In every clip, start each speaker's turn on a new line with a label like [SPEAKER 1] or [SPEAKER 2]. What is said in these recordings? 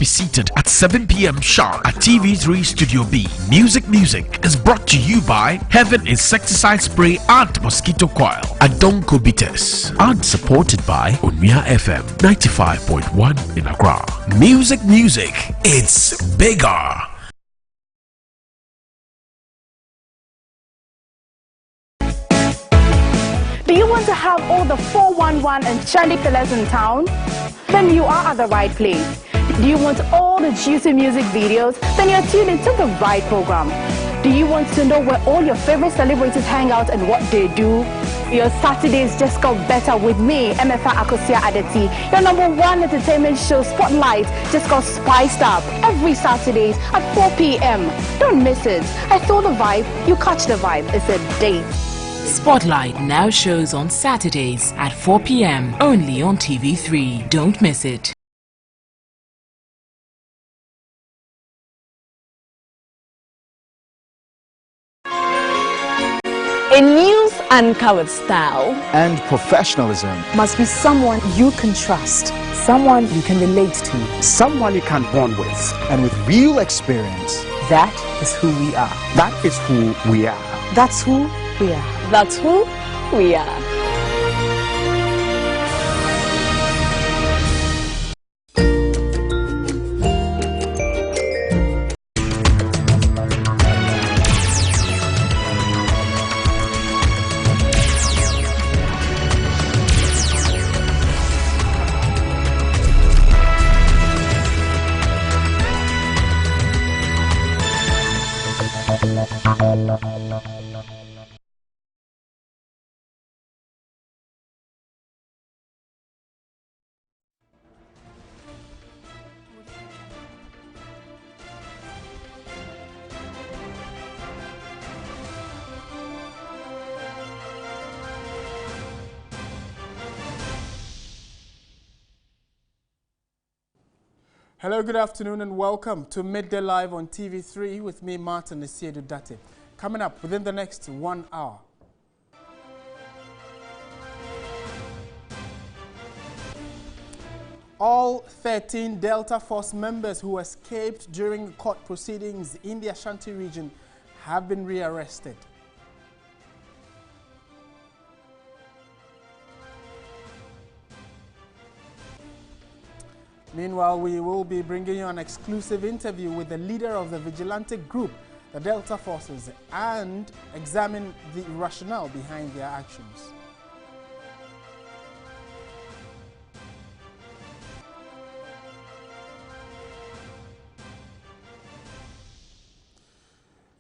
[SPEAKER 1] be seated at 7 p.m. sharp at TV3 Studio B. Music is brought to you by Heaven Insecticide Spray and Mosquito Coil and Donko Bitters, and supported by Onya FM 95.1 in Accra. Music, it's bigger.
[SPEAKER 2] Do you want to have all the 411 and trendy fillers in town? Then you are at the right place. Do you want all the juicy music videos? Then you're tuned into the right program. Do you want to know where all your favorite celebrities hang out and what they do? Your Saturdays just got better with me, MFA Akosia Adeti. Your #1 entertainment show, Spotlight, just got spiced up every Saturdays at 4 p.m. Don't miss it. I feel the vibe, you catch the vibe. It's a date.
[SPEAKER 3] Spotlight now shows on Saturdays at 4 p.m. only on TV3. Don't miss it.
[SPEAKER 2] A news anchor with style
[SPEAKER 4] and professionalism
[SPEAKER 2] must be someone you can trust, someone you can relate to,
[SPEAKER 4] someone you can bond with, and with real experience.
[SPEAKER 2] That is who we are.
[SPEAKER 4] That is who we are.
[SPEAKER 2] That's who we are. That's who we are.
[SPEAKER 5] Hello, good afternoon and welcome to Midday Live on TV3 with me, Martin Adusei. Coming up within the next 1 hour. All 13 Delta Force members who escaped during court proceedings in the Ashanti region have been rearrested. Meanwhile, we will be bringing you an exclusive interview with the leader of the Vigilante group, the Delta Forces, and examine the rationale behind their actions.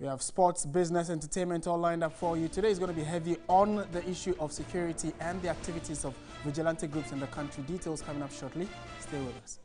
[SPEAKER 5] We have sports, business, entertainment all lined up for you. Today is going to be heavy on the issue of security and the activities of vigilante groups in the country. Details coming up shortly. Stay with us.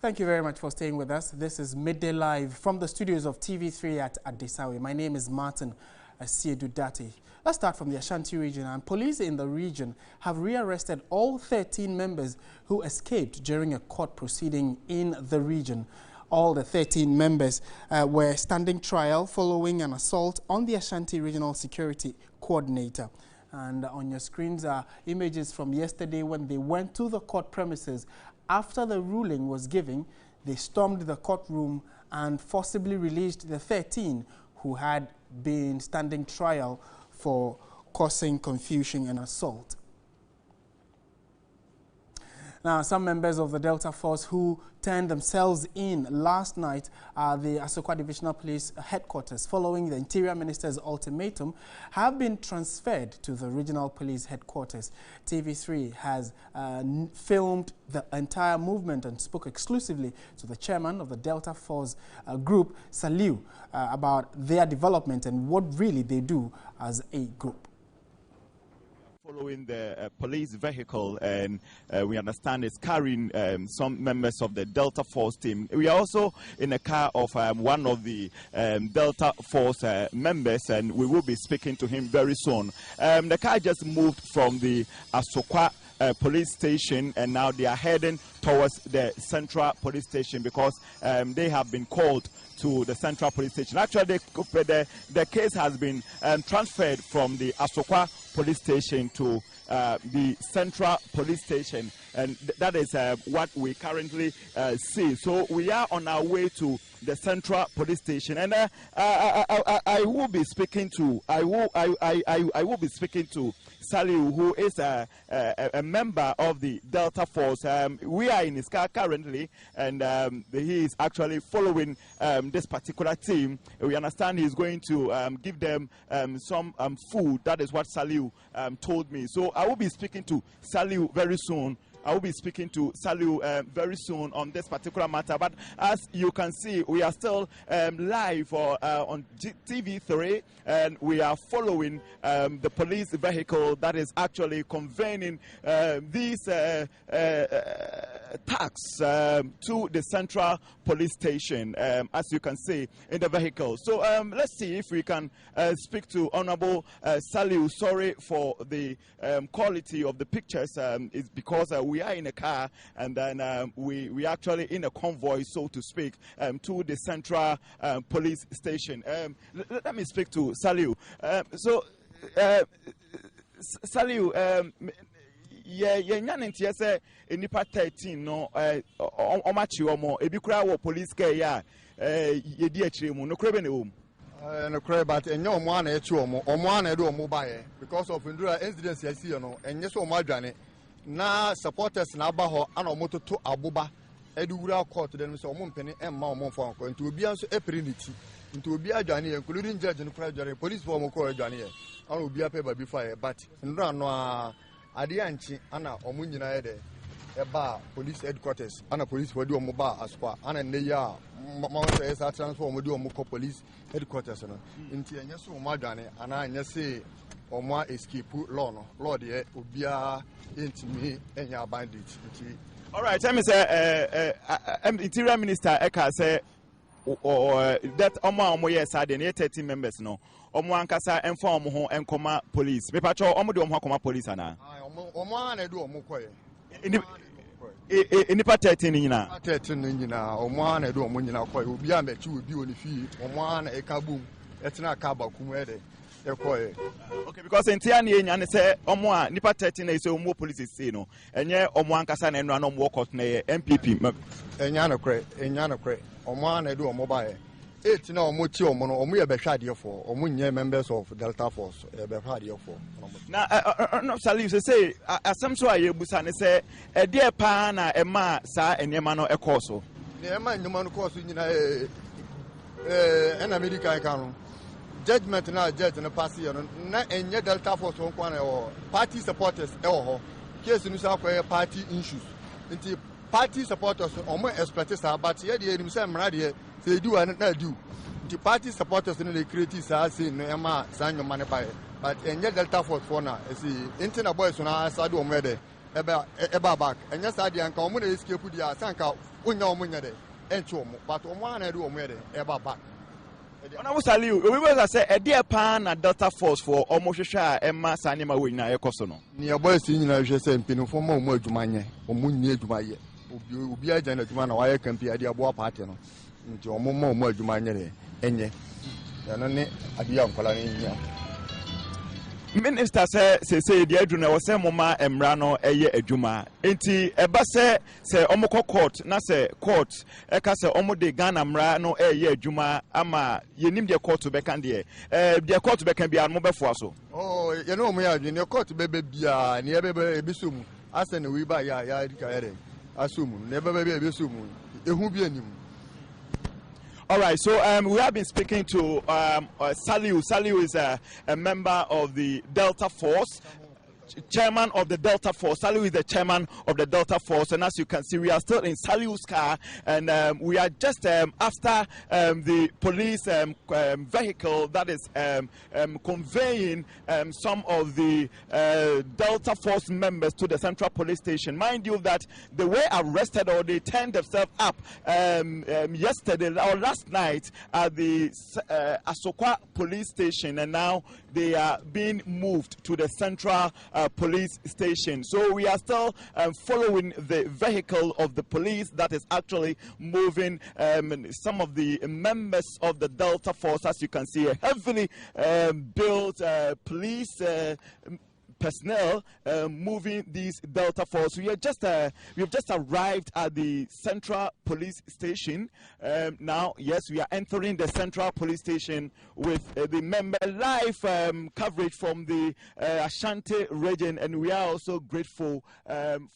[SPEAKER 5] Thank you very much for staying with us. This is Midday Live from the studios of TV3 at Adesawe. My name is Martin Adusei. Let's start from the Ashanti region. And police in the region have rearrested all 13 members who escaped during a court proceeding in the region. All the 13 members were standing trial following an assault on the Ashanti Regional Security Coordinator. And on your screens are images from yesterday when they went to the court premises. After the ruling was given, they stormed the courtroom and forcibly released the 13 who had been standing trial for causing confusion and assault. Now, some members of the Delta Force who turned themselves in last night at the Asokwa Divisional Police Headquarters following the Interior Minister's ultimatum have been transferred to the Regional Police Headquarters. TV3 has filmed the entire movement and spoke exclusively to the chairman of the Delta Force group, Saliu, about their development and what really they do as a group.
[SPEAKER 6] Following the police vehicle, and we understand it's carrying some members of the Delta Force team. We are also in a car of one of the Delta Force members, and we will be speaking to him very soon. The car just moved from the Asokwa police station, and now they are heading towards the Central Police Station because they have been called to the Central Police Station. Actually, the case has been transferred from the Asokwa Police Station to the Central Police Station, and that is what we currently see. So we are on our way to the Central Police Station, and I will be speaking to I will be speaking to Saliu, who is a member of the Delta Force. We are in his car currently, and he is actually following this particular team. We understand he's going to give them some food. That is what Saliu told me. So I will be speaking to Saliu very soon. I will be speaking to Saliu very soon on this particular matter. But as you can see, we are still live on TV3, and we are following the police vehicle that is actually conveying these tax to the Central Police Station, as you can see in the vehicle. So let's see if we can speak to Honorable Saliu. Sorry for the quality of the pictures. It's because we are in a car, and then we actually in a convoy, so to speak, to the Central Police Station. Let me speak to Saliu. Saliu, yeah, nyanti say enipa 13 no omachi omo ebi kura wo police care ya yedi akire mu no kura be ne wo
[SPEAKER 7] no kura, but enyo omo ana echi omo ana edo omo bae because of ndura incidents you see no enye so omo adwane na supporters na aba ho ana omo toto abuba edu wura court dem so omo mpeni emma omo fo anko nti obi anso eprinity nti obi adwane including judge no kura adwane police for omo ko adwane ye ana obi ape ba bi fire but ndura no a ade anchi ana omo nyina ye de eba police headquarters ana police for di omo ba aspa ana ne ya ma say esa transfer omo di omo ko police headquarters no nti enye so omo adwane ana enye say omo escape law no law de obia entimi enya bandit nti.
[SPEAKER 6] All right, tell me say Interior Minister Eka say that omo yes are the 13 members no omo ankasa enfa omo ho enkoma police me pacho omo de omo akoma police ana
[SPEAKER 7] omo ana do omo koye
[SPEAKER 6] enipa 13 nyina
[SPEAKER 7] 13 nyina omo ana do omo nyina koye obi amechi obi oni fi omo ana ekabum etina ka bakum ede ekoye.
[SPEAKER 6] Okay, because entia na enya ne say omo a nipa 13 na say omo police say no enye omo ankasa na enu omo court na MPP
[SPEAKER 7] enya no kre omo ana do omo bae 8 na omo ti omo no omo ye be hwade for omo nye members of Delta Force e be hwade for
[SPEAKER 6] na no Saliu say asem so ayebusa ne say e de pa na e ma sa enema no ekoso
[SPEAKER 7] ne e ma enema no koso nyina en America kan judgment na judge na pass here na enye Delta Force won kwana party supporters e ho case nu sa kwa party issues nti party supporters omo expect sa but ye de enim say mra de say do na do nti party supporters no dey create sa say no e ma sa nyoma ne bae but enye Delta Force for na see intina boys na sa do omo de eba back enye sa de anka omo na escape dia sanka onya omo nya de enche omo but omo ana do omo de eba back.
[SPEAKER 6] Honorable Saliu, we will say a dear pan at Delta Force for almost a share and mass anima win na ekosono.
[SPEAKER 7] Near boys in your say pin for more jumanye or moon near Jumaye. Ubi a jana jumana wire can be a dear boa party into a more jumanye enye. Yanone adia colony.
[SPEAKER 6] Minister say the Adruna was a moma emrano eye ejuma. Enti eba say omoko court na say court eka say omo de Ghana mrano eye ejuma ama yenim de court be kan de the court be kan bia mo befo aso.
[SPEAKER 7] Oh you know me adwene the court be bia na be ebisum asa na we ba ya dika ere asum na be ebisum ehu bi anim.
[SPEAKER 6] All right, so we have been speaking to Saliu. Saliu is a member of the Delta Force, chairman of the Delta Force. Saliu is the chairman of the Delta Force, and as you can see, we are still in Saliu's car, and we are just after the police vehicle that is conveying some of the Delta Force members to the Central Police Station. Mind you that they were arrested or they turned themselves up yesterday or last night at the Asokwa Police Station, and now they are being moved to the Central police station. So we are still following the vehicle of the police that is actually moving some of the members of the Delta Force. As you can see, a heavily built police personnel moving these Delta Force. We have just arrived at the Central Police Station. Now, yes, we are entering the Central Police Station with the member live coverage from the Ashanti region, and we are also grateful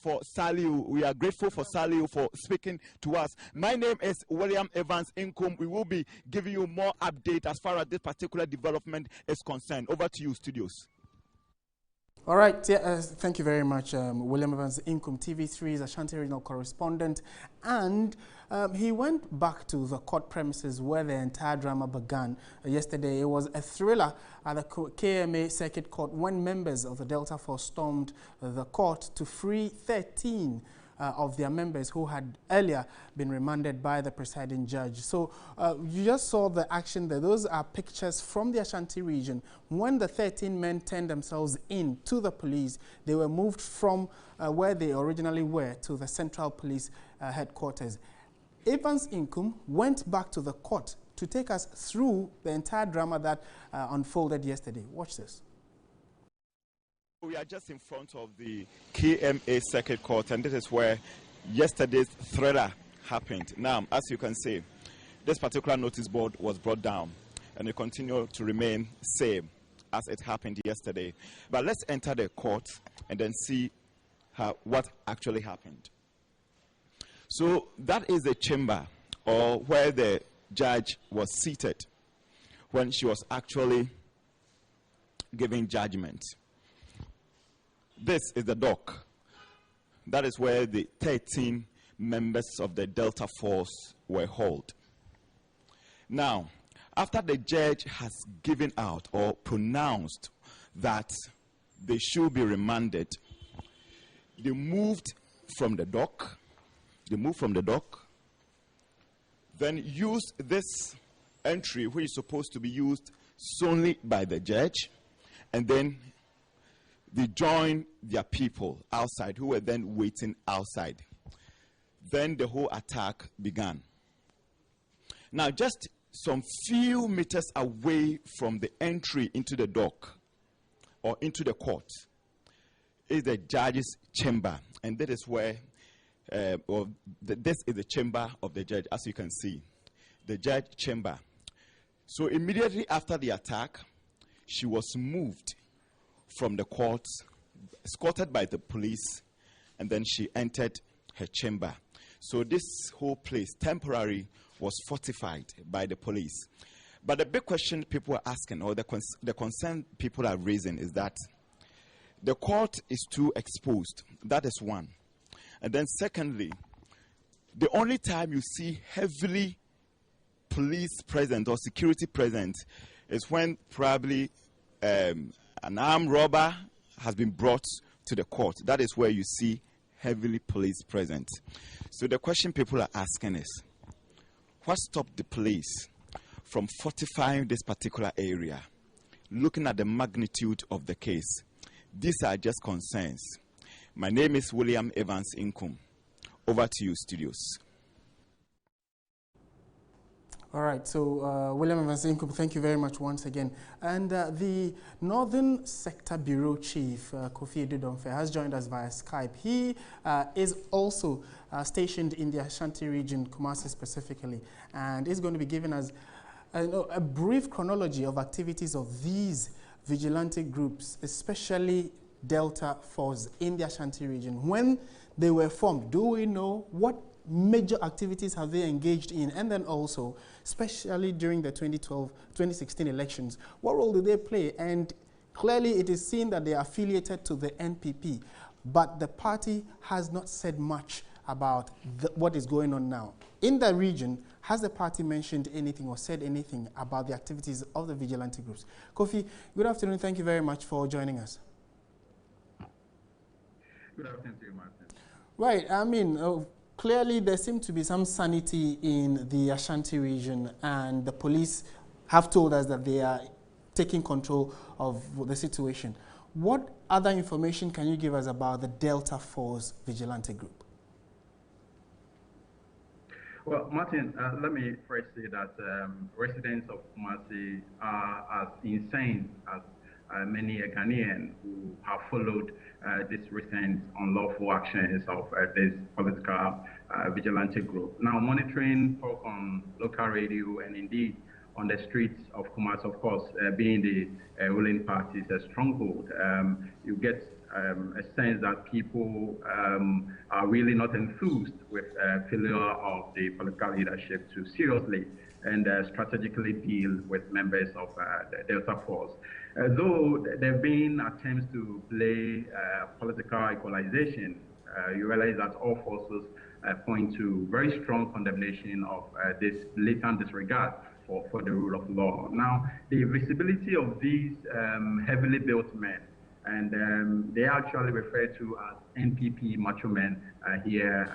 [SPEAKER 6] for Saliu. We are grateful for Saliu for speaking to us. My name is William Evans Inkum. We will be giving you more update as far as this particular development is concerned. Over to you, studios.
[SPEAKER 5] All right, yeah, thank you very much, William Evans Inkum, TV3's Ashanti regional correspondent. And he went back to the court premises where the entire drama began yesterday. It was a thriller at the KMA Circuit Court when members of the Delta Force stormed the court to free 13 of their members who had earlier been remanded by the presiding judge. So you just saw the action there. Those are pictures from the Ashanti region. When the 13 men turned themselves in to the police, they were moved from where they originally were to the Central Police headquarters. Evans Inkum went back to the court to take us through the entire drama that unfolded yesterday. Watch this.
[SPEAKER 6] We are just in front of the KMA Circuit Court, and this is where yesterday's thriller happened. Now, as you can see, this particular notice board was brought down, and it continued to remain same as it happened yesterday. But let's enter the court and then see what actually happened. So that is the chamber, or where the judge was seated when she was actually giving judgment. This is the dock. That is where the 13 members of the Delta Force were held. Now, after the judge has given out or pronounced that they should be remanded, they moved from the dock. Then used this entry, which is supposed to be used solely by the judge, and then they joined their people outside who were then waiting outside. Then the whole attack began. Now, just some few meters away from the entry into the dock or into the court is the judge's chamber. And that is where, this is the chamber of the judge, as you can see, the judge chamber. So immediately after the attack, she was moved from the court, escorted by the police, and then she entered her chamber. So this whole place, temporarily, was fortified by the police. But the big question people are asking, or the concern people are raising, is that the court is too exposed. That is one. And then secondly, the only time you see heavily police present or security present is when probably an armed robber has been brought to the court. That is where you see heavily police present. So the question people are asking is, what stopped the police from fortifying this particular area? Looking at the magnitude of the case, these are just concerns. My name is William Evans Inkum. Over to you, studios.
[SPEAKER 5] All right, so William Evans Inkum, thank you very much once again. And the Northern Sector Bureau Chief, Kofi Edudonfe, has joined us via Skype. He is also stationed in the Ashanti region, Kumasi specifically, and is going to be giving us a brief chronology of activities of these vigilante groups, especially Delta Force in the Ashanti region. When they were formed, do we know what major activities have they engaged in? And then also, especially during the 2016 elections, what role do they play? And clearly it is seen that they are affiliated to the NPP, but the party has not said much about what is going on now. In the region, has the party mentioned anything or said anything about the activities of the vigilante groups? Kofi, good afternoon. Thank you very much for joining us.
[SPEAKER 8] Good afternoon to you, Martin.
[SPEAKER 5] Right, I mean, clearly there seems to be some sanity in the Ashanti region, and the police have told us that they are taking control of the situation. What other information can you give us about the Delta Force Vigilante Group?
[SPEAKER 8] Well, Martin, let me first say that residents of Kumasi are as insane as many Ghanaians who have followed this recent unlawful actions of this political vigilante group. Now, monitoring talk on local radio and indeed on the streets of Kumasi, of course, being the ruling party's stronghold, you get a sense that people are really not enthused with failure of the political leadership to seriously and strategically deal with members of the Delta Force. Though there have been attempts to play political equalization, you realize that all forces point to very strong condemnation of this blatant disregard for the rule of law. Now, the visibility of these heavily built men, and they are actually referred to as NPP macho men here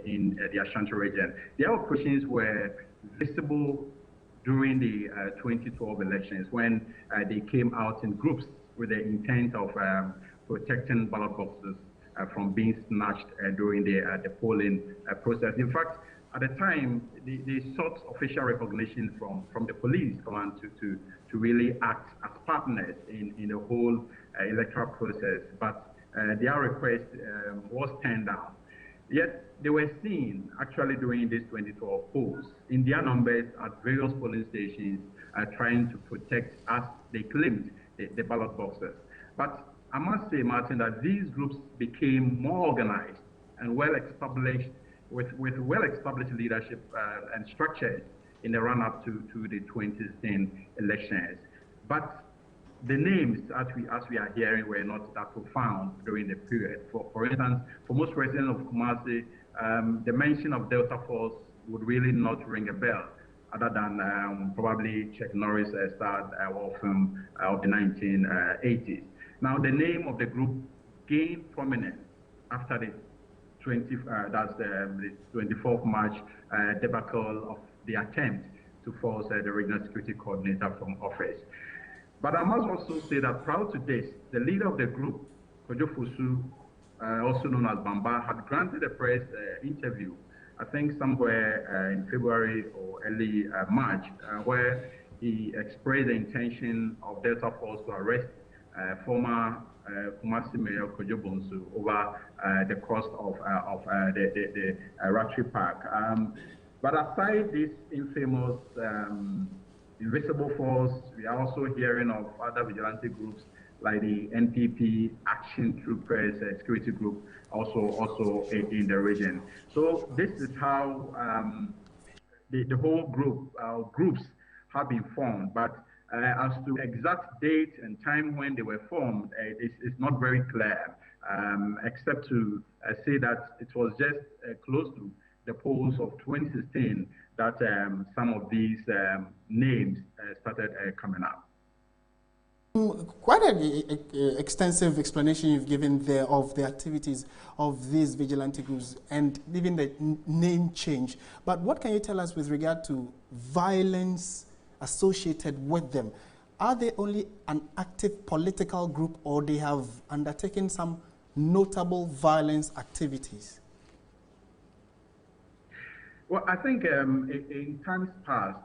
[SPEAKER 8] in the Ashanti region. Their operations were visible during the 2012 elections when they came out in groups with the intent of protecting ballot boxes from being snatched during the polling process. In fact, at the time, they sought official recognition from the police command to really act as partners in the whole electoral process, but their request was turned down. Yet they were seen actually during this 2012 polls in their numbers at various polling stations trying to protect, as they claimed, the ballot boxes. But I must say, Martin, that these groups became more organized and well-established with well-established leadership and structures in the run-up to the 2016 elections. But the names, as we are hearing, were not that profound during the period. For instance, for most residents of Kumasi, the mention of Delta Force would really not ring a bell, other than probably Chuck Norris starred war film of the 1980s. Now, the name of the group gained prominence after the 24th March debacle of the attempt to force the regional security coordinator from office. But I must also say that prior to this, the leader of the group, Kojo Fusu, also known as Bamba, had granted a press interview, I think somewhere in February or early March, where he expressed the intention of Delta Force to arrest former Kumasi Mayor Kojo Bonsu over the cost of the Ratri Park. But aside this infamous invisible force, we are also hearing of other vigilante groups like the NPP Action Troopers Security Group, also in the region. So this is how the whole groups have been formed. But as to exact date and time when they were formed, it's not very clear, except to say that it was just close to the polls of 2016 that some of these names started coming up.
[SPEAKER 5] Quite an extensive explanation you've given there of the activities of these vigilante groups and even the name change. But what can you tell us with regard to violence associated with them? Are they only an active political group, or they have undertaken some notable violence activities?
[SPEAKER 8] Well, I think in times past,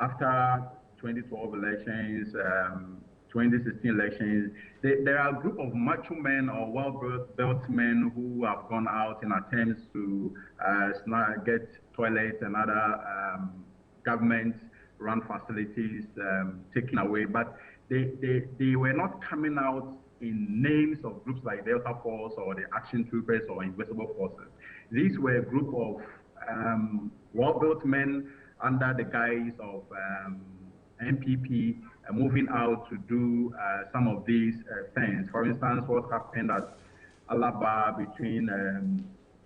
[SPEAKER 8] after 2012 elections, 2016 elections, there are a group of macho men or well-built men who have gone out in attempts to get toilets and other government-run facilities taken away, but they were not coming out in names of groups like Delta Force or the Action Troopers or Invisible Forces. These were a group of well-built men under the guise of NPP moving out to do some of these things. For instance, what happened at Alaba between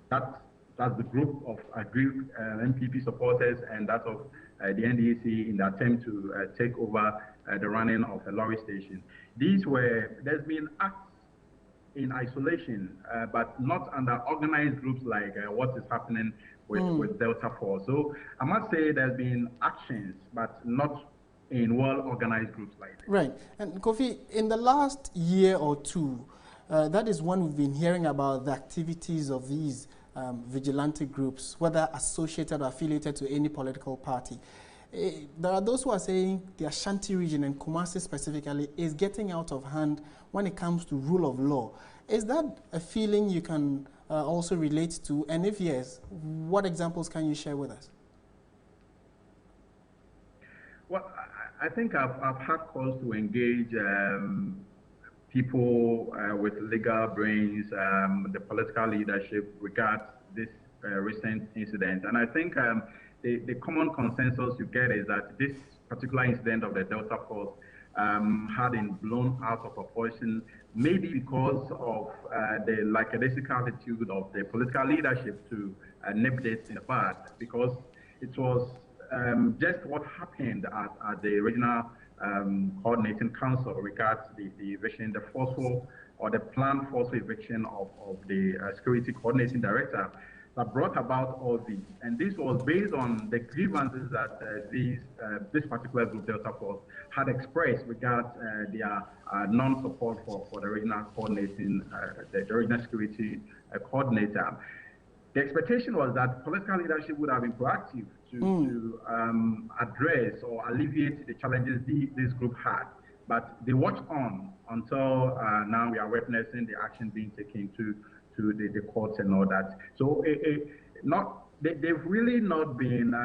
[SPEAKER 8] that's the group of aggrieved NPP supporters and that of the NDC in the attempt to take over the running of a lorry station. There's been acts in isolation, but not under organized groups like what is happening with Delta Force. So I must say there's been actions, but not in well-organized groups like this.
[SPEAKER 5] Right. And Kofi, in the last year or two, that is when we've been hearing about the activities of these vigilante groups, whether associated or affiliated to any political party. There are those who are saying the Ashanti region, and Kumasi specifically, is getting out of hand when it comes to rule of law. Is that a feeling you can also relate to? And if yes, what examples can you share with us?
[SPEAKER 8] Well, I think I've had calls to engage people with legal brains, the political leadership regards this recent incident. And I think the common consensus you get is that this particular incident of the Delta Force had been blown out of proportion, maybe because of the lackadaisical attitude of the political leadership to nip this in the bud, because it was just what happened at the regional coordinating council regards the eviction, the forceful or the planned forceful eviction of the security coordinating director that brought about all this. And this was based on the grievances that this particular group, Delta Force, had expressed regards their non-support for the regional coordinating, the regional security coordinator. The expectation was that political leadership would have been proactive to address or alleviate the challenges this group had. But they watched on until now we are witnessing the action being taken to the courts and all that. So they've really not been,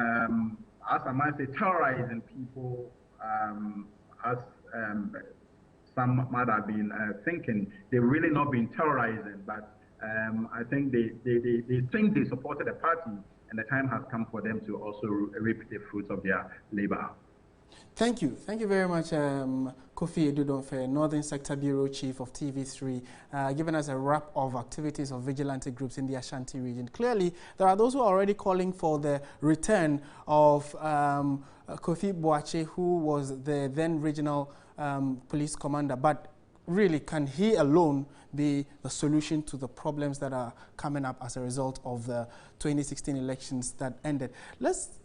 [SPEAKER 8] as I might say, terrorizing people as some might have been thinking. They've really not been terrorizing, but I think they think they supported the party, and the time has come for them to also reap the fruits of their labor.
[SPEAKER 5] Thank you. Thank you very much, Kofi Edudonfe, Northern Sector Bureau Chief of TV3, giving us a wrap of activities of vigilante groups in the Ashanti region. Clearly, there are those who are already calling for the return of Kofi Boache, who was the then regional police commander. But really, can he alone be the solution to the problems that are coming up as a result of the 2016 elections that ended? Let's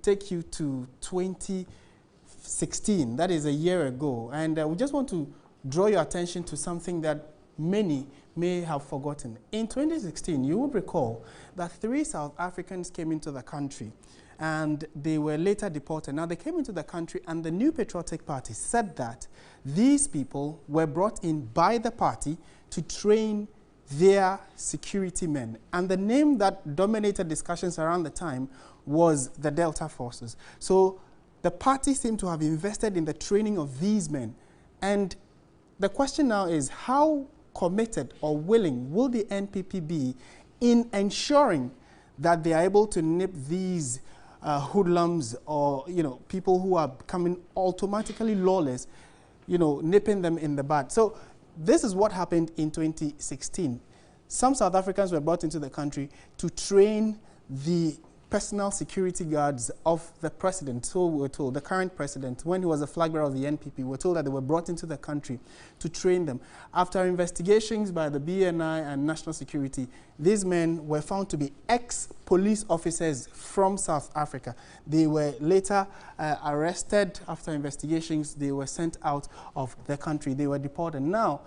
[SPEAKER 5] take you to 2016, that is a year ago, and we just want to draw your attention to something that many may have forgotten. In 2016, you would recall that 3 South Africans came into the country and they were later deported. Now they came into the country, and the New Patriotic Party said that these people were brought in by the party to train their security men. And the name that dominated discussions around the time was the Delta Forces. So the party seemed to have invested in the training of these men. And the question now is, how committed or willing will the NPP be in ensuring that they are able to nip these hoodlums or, people who are becoming automatically lawless, nipping them in the bud? So this is what happened in 2016. Some South Africans were brought into the country to train the personal security guards of the president. So we were told, the current president, when he was a flag bearer of the NPP, we were told that they were brought into the country to train them. After investigations by the BNI and National Security, these men were found to be ex-police officers from South Africa. They were later arrested. After investigations, they were sent out of the country. They were deported. Now,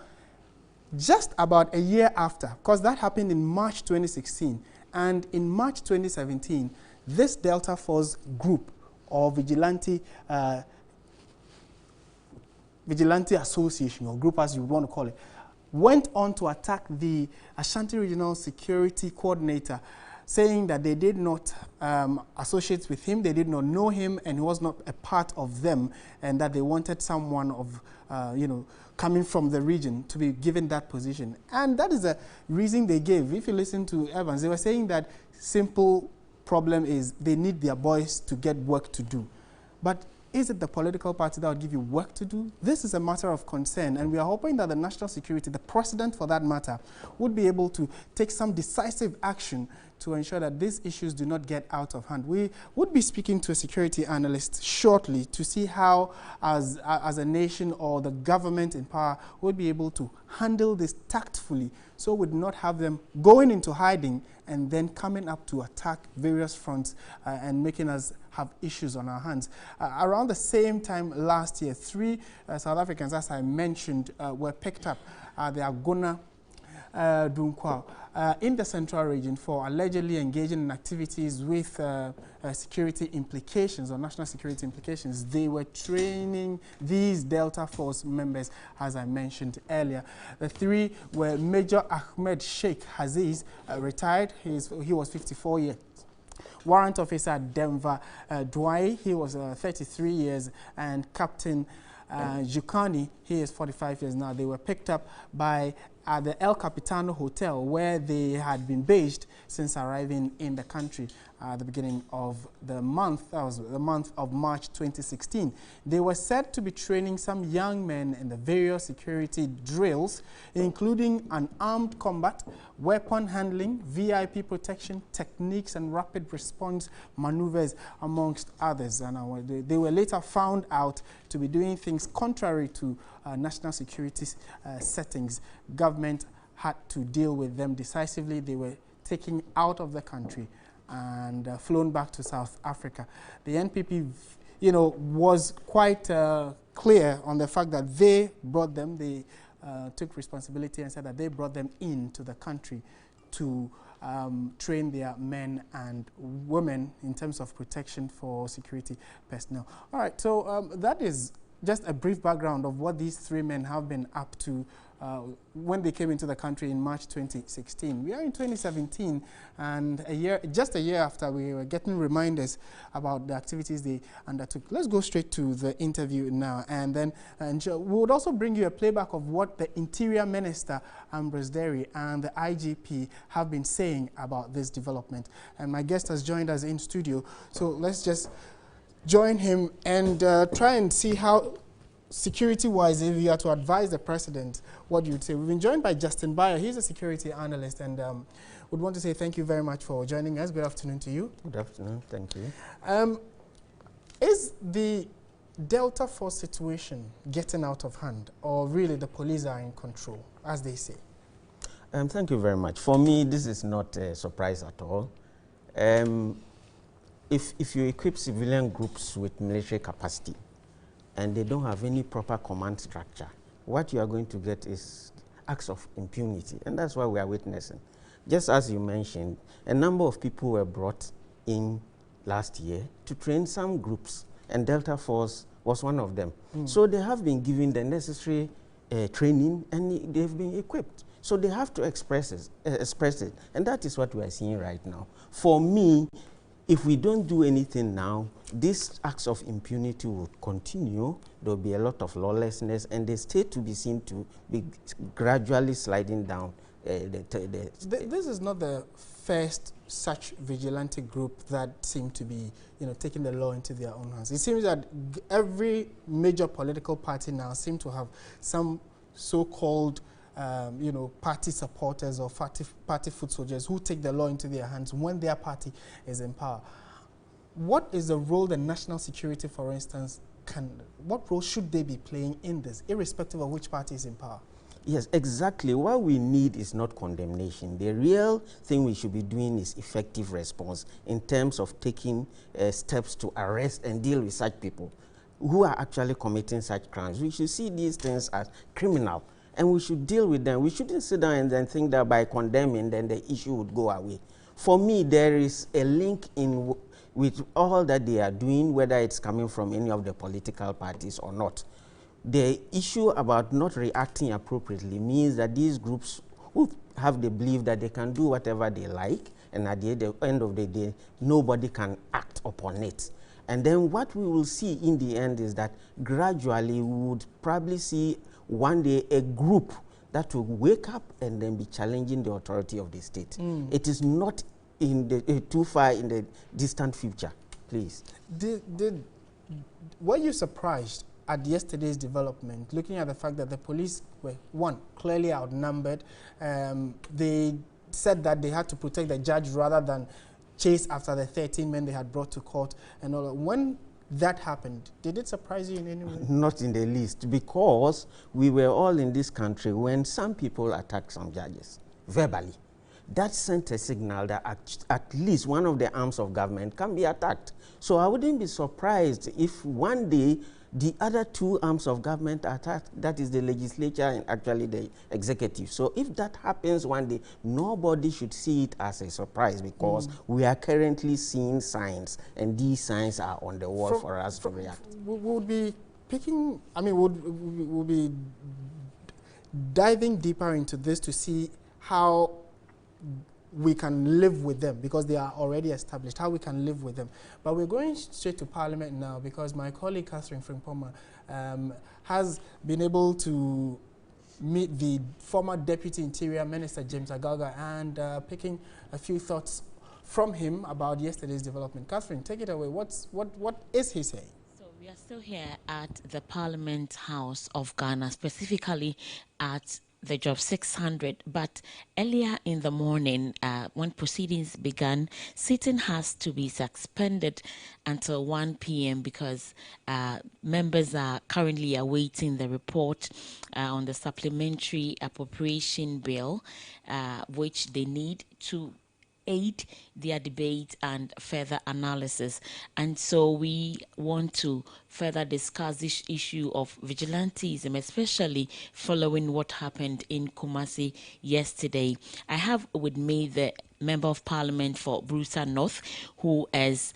[SPEAKER 5] just about a year after, because that happened in March 2016, and in March 2017, this Delta Force group, or vigilante association, or group as you want to call it, went on to attack the Ashanti Regional Security Coordinator, saying that they did not associate with him, they did not know him, and he was not a part of them, and that they wanted someone of, coming from the region to be given that position. And that is a reason they gave. If you listen to Evans, they were saying that simple problem is they need their boys to get work to do. But is it the political party that will give you work to do? This is a matter of concern, and we are hoping that the national security, the president for that matter, would be able to take some decisive action to ensure that these issues do not get out of hand. We would be speaking to a security analyst shortly to see how, as a nation or the government in power, would be able to handle this tactfully, so we would not have them going into hiding and then coming up to attack various fronts and making us have issues on our hands. Around the same time last year, 3 South Africans, as I mentioned, were picked up at the Agona Dunkwao in the central region for allegedly engaging in activities with security implications or national security implications. They were training these Delta Force members, as I mentioned earlier. The 3 were Major Ahmed Sheikh Aziz, retired. He was 54 years. Warrant Officer Denver Dwai, he was 33 years, and Captain Jukani, he is 45 years now. They were picked up by the El Capitano Hotel, where they had been based since arriving in the country at the beginning of the month. That was the month of March 2016. They were said to be training some young men in the various security drills, including an armed combat, weapon handling, VIP protection techniques, and rapid response maneuvers, amongst others. And they were later found out to be doing things contrary to national security settings. Government had to deal with them decisively. They were taken out of the country and flown back to South Africa. The NPP, was quite clear on the fact that they brought them. They took responsibility and said that they brought them into the country to train their men and women in terms of protection for security personnel. All right, so that is just a brief background of what these 3 men have been up to when they came into the country in March 2016. We are in 2017, and just a year after, we were getting reminders about the activities they undertook. Let's go straight to the interview now, and then we would also bring you a playback of what the Interior Minister, Ambrose Derry, and the IGP have been saying about this development. And my guest has joined us in studio, so let's just join him and try and see how, security-wise, if you are to advise the president, what you'd say. We've been joined by Justin Bayer. He's a security analyst, and would want to say thank you very much for joining us. Good afternoon to you.
[SPEAKER 9] Good afternoon. Thank you.
[SPEAKER 5] Is the Delta Force situation getting out of hand, or really the police are in control, as they say?
[SPEAKER 9] Thank you very much. For me, this is not a surprise at all. If you equip civilian groups with military capacity and they don't have any proper command structure, what you are going to get is acts of impunity, and that's what we are witnessing. Just as you mentioned, a number of people were brought in last year to train some groups, and Delta Force was one of them. So they have been given the necessary training, and they've been equipped. So they have to express it, and that is what we are seeing right now. For me, if we don't do anything now, these acts of impunity will continue. There will be a lot of lawlessness, and the state to be seen to be gradually sliding down.
[SPEAKER 5] This is not the first such vigilante group that seem to be, taking the law into their own hands. It seems that every major political party now seem to have some so-called party supporters or party foot soldiers who take the law into their hands when their party is in power. What is the role the national security, for instance, what role should they be playing in this, irrespective of which party is in power?
[SPEAKER 9] Yes, exactly. What we need is not condemnation. The real thing we should be doing is effective response in terms of taking steps to arrest and deal with such people who are actually committing such crimes. We should see these things as criminal, and we should deal with them. We shouldn't sit down and then think that by condemning, then the issue would go away. For me, there is a link with all that they are doing, whether it's coming from any of the political parties or not. The issue about not reacting appropriately means that these groups who have the belief that they can do whatever they like, and at the end of the day, nobody can act upon it. And then what we will see in the end is that gradually we would probably see one day a group that will wake up and then be challenging the authority of the state. It is not in the too far in the distant future, please.
[SPEAKER 5] Were you surprised at yesterday's development, looking at the fact that the police were, one, clearly outnumbered? They said that they had to protect the judge rather than chase after the 13 men they had brought to court and all that. When that happened, did it surprise you in any way?
[SPEAKER 9] Not in the least, because we were all in this country when some people attacked some judges verbally. That sent a signal that at least one of the arms of government can be attacked. So I wouldn't be surprised if one day the other two arms of government are attacked, that is the legislature and actually the executive. So if that happens one day, nobody should see it as a surprise, because we are currently seeing signs, and these signs are on the wall for us to react.
[SPEAKER 5] We'll be picking, I mean, we'll be diving deeper into this to see how we can live with them, because they are already established, how we can live with them. But we're going straight to Parliament now, because my colleague Catherine Frimpoma has been able to meet the former Deputy Interior Minister James Agaga and picking a few thoughts from him about yesterday's development. Catherine, take it away. What is he saying?
[SPEAKER 10] We are still here at the Parliament House of Ghana, specifically at the job 600, but earlier in the morning when proceedings began, sitting has to be suspended until 1 p.m. because members are currently awaiting the report on the supplementary appropriation bill, which they need to aid their debate and further analysis. And so we want to further discuss this issue of vigilantism, especially following what happened in Kumasi yesterday. I have with me the Member of Parliament for Brusa North, who is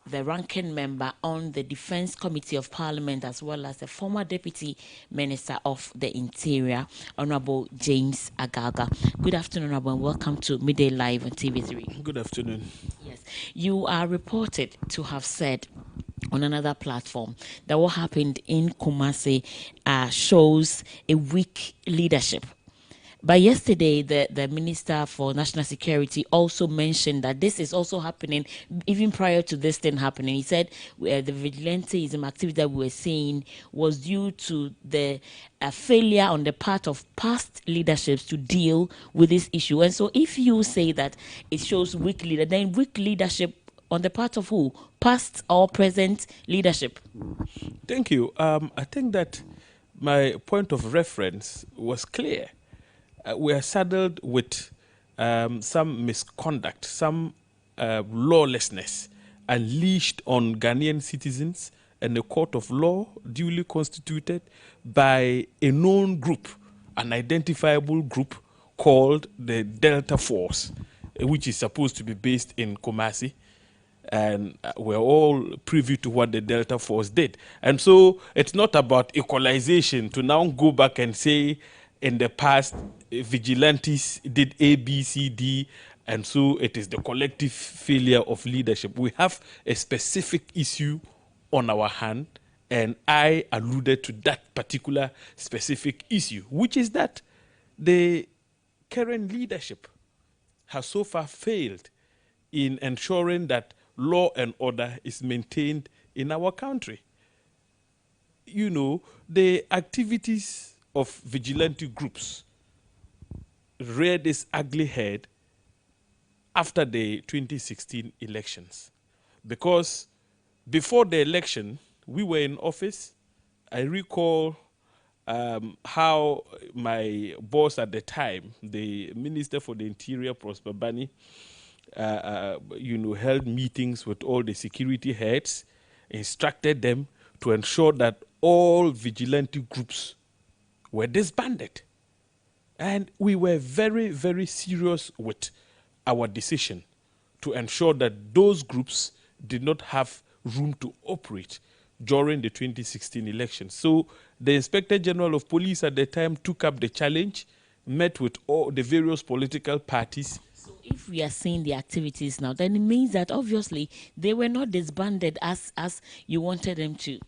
[SPEAKER 10] the ranking member on the Defense Committee of Parliament, as well as the former Deputy Minister of the Interior, Honorable James Agaga. Good afternoon, Honorable, and welcome to Midday Live on TV3.
[SPEAKER 11] Good afternoon.
[SPEAKER 10] Yes, you are reported to have said on another platform that what happened in Kumasi shows a weak leadership. But yesterday, the Minister for National Security also mentioned that this is also happening even prior to this thing happening. He said the vigilantism activity that we were seeing was due to the failure on the part of past leaderships to deal with this issue. And so if you say that it shows weak leadership, then weak leadership on the part of who? Past or present leadership?
[SPEAKER 11] Thank you. I think that my point of reference was clear. We are saddled with some misconduct, some lawlessness unleashed on Ghanaian citizens and a court of law duly constituted by a known group, an identifiable group called the Delta Force, which is supposed to be based in Kumasi. And we're all privy to what the Delta Force did. And so it's not about equalization to now go back and say in the past vigilantes did A, B, C, D, and so it is the collective failure of leadership. We have a specific issue on our hand, and I alluded to that particular specific issue, which is that the current leadership has so far failed in ensuring that law and order is maintained in our country. You know, the activities of vigilante groups reared its ugly head after the 2016 elections. Because before the election, we were in office. I recall how my boss at the time, the Minister for the Interior, Prosper Bani, held meetings with all the security heads, instructed them to ensure that all vigilante groups were disbanded. And we were very, very serious with our decision to ensure that those groups did not have room to operate during the 2016 elections. So the Inspector General of Police at the time took up the challenge, met with all the various political parties.
[SPEAKER 10] So if we are seeing the activities now, then it means that obviously they were not disbanded as you wanted them to.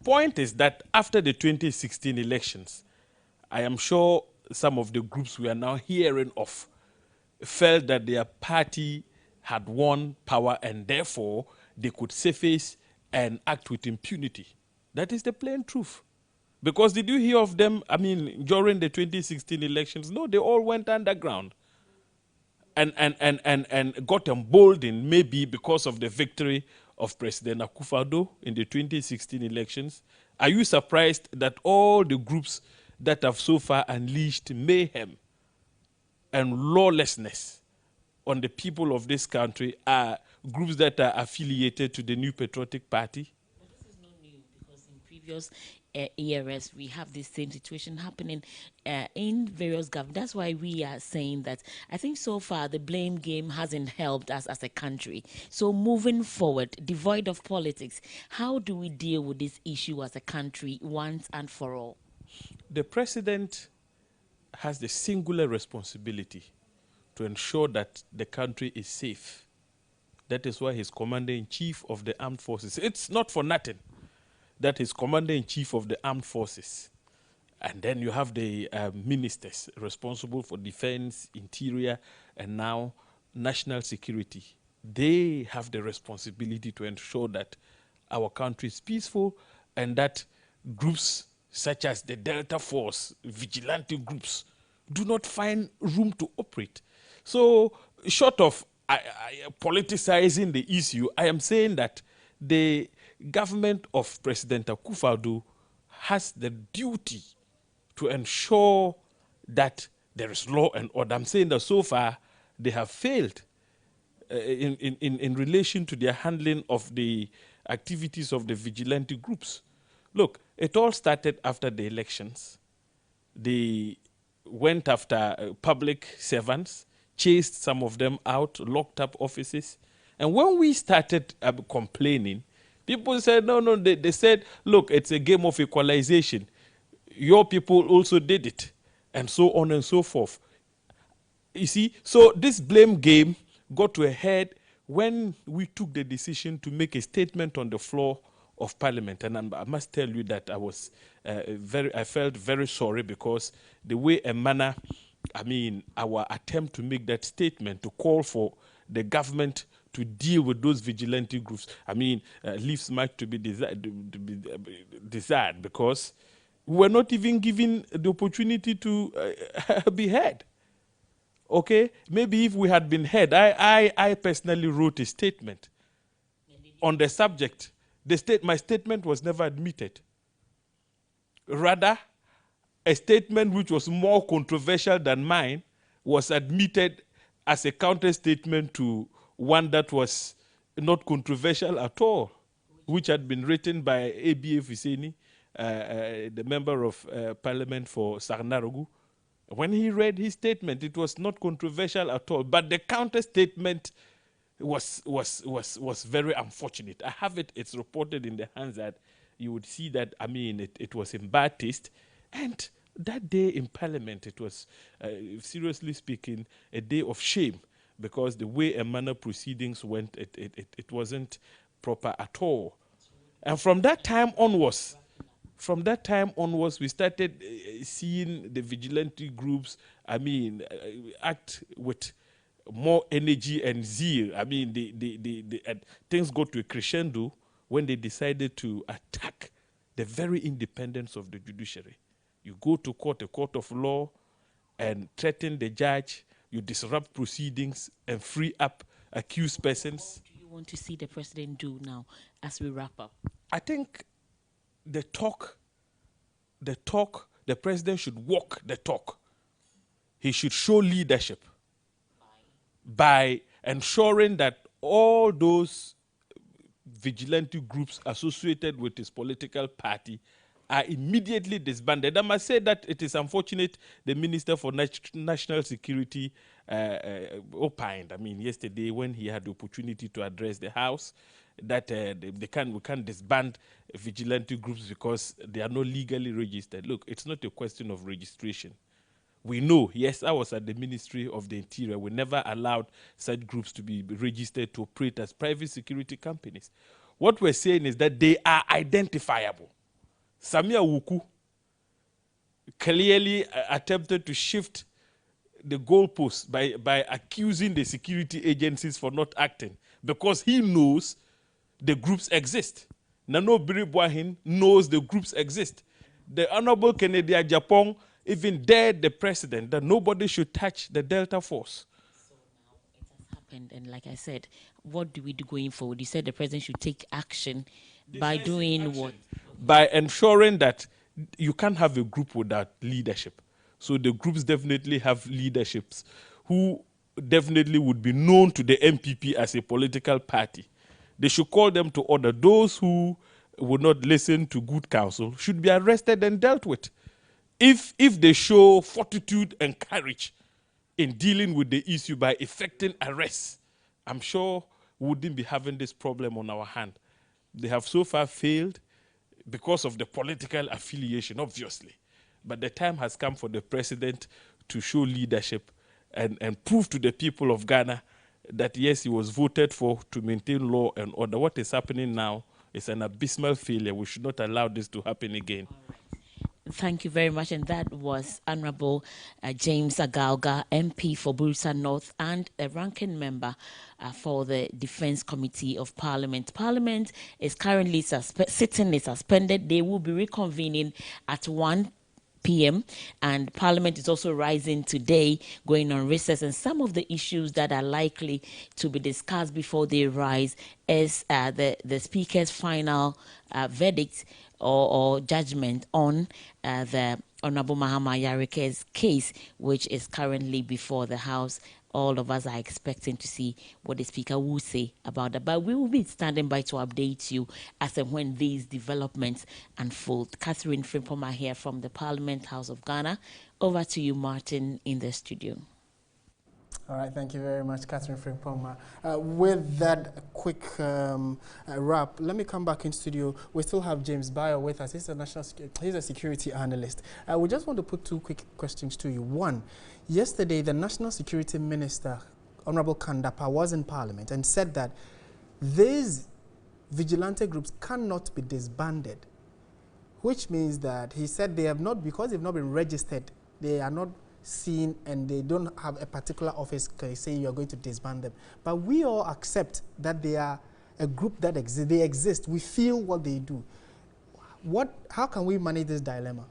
[SPEAKER 11] Point is that after the 2016 elections, I am sure some of the groups we are now hearing of felt that their party had won power and therefore they could surface and act with impunity. That is the plain truth. Because did you hear of them, during the 2016 elections? No, they all went underground. and got emboldened maybe because of the victory of President Akufo-Addo in the 2016 elections? Are you surprised that all the groups that have so far unleashed mayhem and lawlessness on the people of this country are groups that are affiliated to the New Patriotic Party?
[SPEAKER 10] But this is not new, because in previous eras we have this same situation happening in various governments. That's why we are saying that I think so far the blame game hasn't helped us as a country. So moving forward, devoid of politics, how do we deal with this issue as a country once and for all?
[SPEAKER 11] The president has the singular responsibility to ensure that the country is safe. That is why he's commander-in-chief of the armed forces. It's not for nothing that he's commander-in-chief of the armed forces. And then you have the ministers responsible for defense, interior, and now national security. They have the responsibility to ensure that our country is peaceful and that groups such as the Delta Force, vigilante groups, do not find room to operate. So, short of politicizing the issue, I am saying that the government of President Akufo-Addo has the duty to ensure that there is law and order. I'm saying that so far they have failed in relation to their handling of the activities of the vigilante groups. Look, it all started after the elections. They went after public servants, chased some of them out, locked up offices. And when we started complaining, people said, no, they said, look, it's a game of equalization. Your people also did it, and so on and so forth. You see, so this blame game got to a head when we took the decision to make a statement on the floor of Parliament. And I must tell you that I was I felt very sorry, because the way and manner, I mean, our attempt to make that statement, to call for the government to deal with those vigilante groups, I mean, leaves much to be desired, because we were not even given the opportunity to be heard. Okay, maybe if we had been heard, I personally wrote a statement on the subject. My statement was never admitted. Rather, a statement which was more controversial than mine was admitted as a counter statement to one that was not controversial at all, which had been written by A.B.A. Fuseni, the member of Parliament for Sarnarogu. When he read his statement, it was not controversial at all, but the counter statement was very unfortunate. I have it, it's reported in the hands that you would see that, I mean, it was in bad taste. And that day in Parliament, it was, seriously speaking, a day of shame, because the way and manner proceedings went, it wasn't proper at all. And from that time onwards, we started seeing the vigilante groups, I mean, act with more energy and zeal. I mean, things got to a crescendo when they decided to attack the very independence of the judiciary. You go to court, a court of law, and threaten the judge, you disrupt proceedings and free up accused persons.
[SPEAKER 10] What do you want to see the president do now as we wrap up?
[SPEAKER 11] I think the president should walk the talk. He should show leadership by ensuring that all those vigilante groups associated with his political party are immediately disbanded. I must say that it is unfortunate the Minister for National Security opined, I mean, yesterday when he had the opportunity to address the House, that we can't disband vigilante groups because they are not legally registered. Look, it's not a question of registration. We know, yes, I was at the Ministry of the Interior. We never allowed such groups to be registered to operate as private security companies. What we're saying is that they are identifiable. Samia Wuku clearly attempted to shift the goalposts by accusing the security agencies for not acting, because he knows the groups exist. Nano Biribuahin knows the groups exist. The Honorable Kennedy Ajapong even dared the president that nobody should touch the Delta Force.
[SPEAKER 10] happened, and like I said, what do we do going forward? You said the president should take action by doing what?
[SPEAKER 11] By ensuring that you can't have a group without leadership. So the groups definitely have leaderships who definitely would be known to the MPP as a political party. They should call them to order. Those who would not listen to good counsel should be arrested and dealt with. If they show fortitude and courage in dealing with the issue by effecting arrests, I'm sure we wouldn't be having this problem on our hand. They have so far failed because of the political affiliation, obviously. But the time has come for the president to show leadership and prove to the people of Ghana that, yes, he was voted for to maintain law and order. What is happening now is an abysmal failure. We should not allow this to happen again.
[SPEAKER 10] Thank you very much. And that was Honorable James Agalga, MP for Bursa North and a ranking member for the Defense Committee of Parliament. Parliament is currently sitting is suspended. They will be reconvening at 1 p.m. and Parliament is also rising today, going on recess, and some of the issues that are likely to be discussed before they rise is the Speaker's final verdict or judgment on the Honorable Mahama Yarike's case, which is currently before the House. All of us are expecting to see what the Speaker will say about that. But we will be standing by to update you as and when these developments unfold. Catherine Frimpoma here from the Parliament House of Ghana. Over to you, Martin, in the studio.
[SPEAKER 5] All right, thank you very much, Catherine Frimpoma. With that quick wrap, let me come back in studio. We still have James Bayo with us. He's a security analyst. We just want to put two quick questions to you. One, yesterday the National Security Minister, Honorable Kandapa, was in Parliament and said that these vigilante groups cannot be disbanded, which means that he said they have not, because they've not been registered, they are not seen and they don't have a particular office saying you are going to disband them. But we all accept that they are a group that exists. They exist. We feel what they do. How can we manage this dilemma?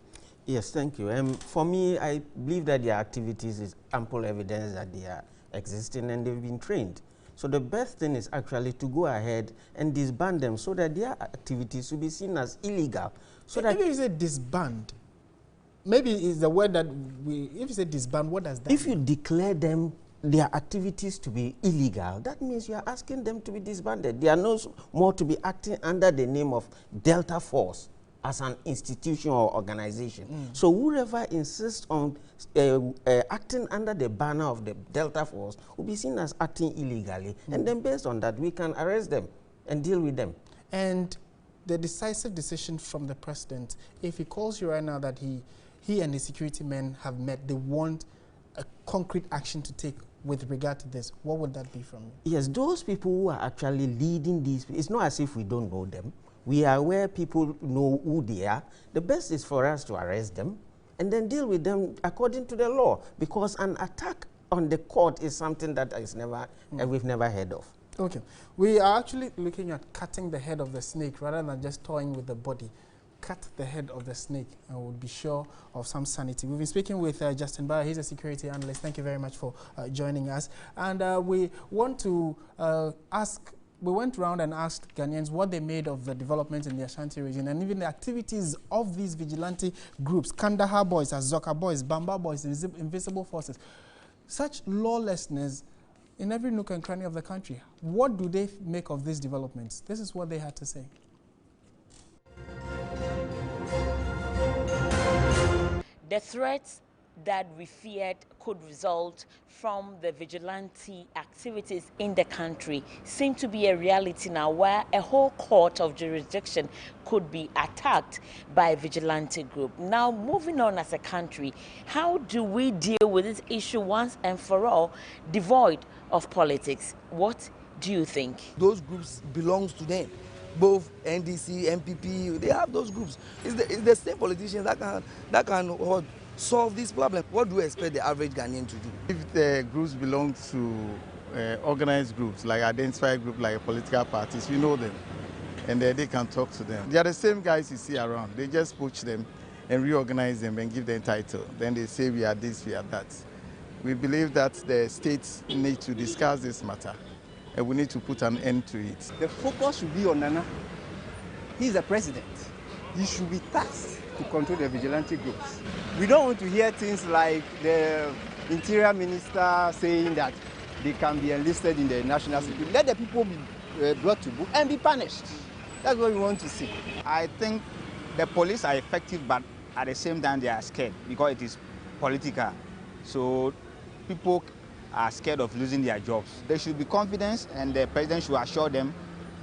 [SPEAKER 9] Yes, thank you. For me, I believe that their activities is ample evidence that they are existing and they've been trained. So the best thing is actually to go ahead and disband them so that their activities will be seen as illegal. So that
[SPEAKER 5] if you say disband, maybe it's the word that if you say disband, what does that
[SPEAKER 9] If
[SPEAKER 5] mean?
[SPEAKER 9] you declare them, their activities to be illegal, that means you are asking them to be disbanded. They are no more to be acting under the name of Delta Force as an institution or organization. So whoever insists on acting under the banner of the Delta Force will be seen as acting illegally. And then based on that, we can arrest them and deal with them.
[SPEAKER 5] And the decisive decision from the president, if he calls you right now that he and his security men have met, they want a concrete action to take with regard to this, what would that be from you?
[SPEAKER 9] Yes, those people who are actually leading these, it's not as if we don't know them. We are aware people know who they are. The best is for us to arrest them and then deal with them according to the law, because an attack on the court is something that is never, we've never heard of.
[SPEAKER 5] Okay. We are actually looking at cutting the head of the snake rather than just toying with the body. Cut the head of the snake and we'll be sure of some sanity. We've been speaking with Justin Bayer. He's a security analyst. Thank you very much for joining us. And we want to we went around and asked Ghanaians what they made of the developments in the Ashanti region and even the activities of these vigilante groups, Kandahar Boys, Azoka Boys, Bamba Boys, Invisible Forces. Such lawlessness in every nook and cranny of the country. What do they make of these developments? This is what they had to say.
[SPEAKER 10] The threats that we feared could result from the vigilante activities in the country seem to be a reality now, where a whole court of jurisdiction could be attacked by a vigilante group. Now, moving on as a country, how do we deal with this issue once and for all, devoid of politics? What do you think?
[SPEAKER 12] Those groups belongs to them. Both NDC, MPP, they have those groups. It's the same politicians that can solve this problem. What do you expect the average Ghanaian to do?
[SPEAKER 13] If the groups belong to organized groups, like identified groups, like political parties, you know them, and they can talk to them. They are the same guys you see around. They just poach them and reorganize them and give them title. Then they say we are this, we are that. We believe that the states need to discuss this matter and we need to put an end to it.
[SPEAKER 4] The focus should be on Nana. He's the president. He should be tasked to control the vigilante groups. We don't want to hear things like the interior minister saying that they can be enlisted in the national security. Let the people be brought to book and be punished. That's what we want to see.
[SPEAKER 14] I think the police are effective, but at the same time they are scared because it is political. So people are scared of losing their jobs. There should be confidence and the president should assure them,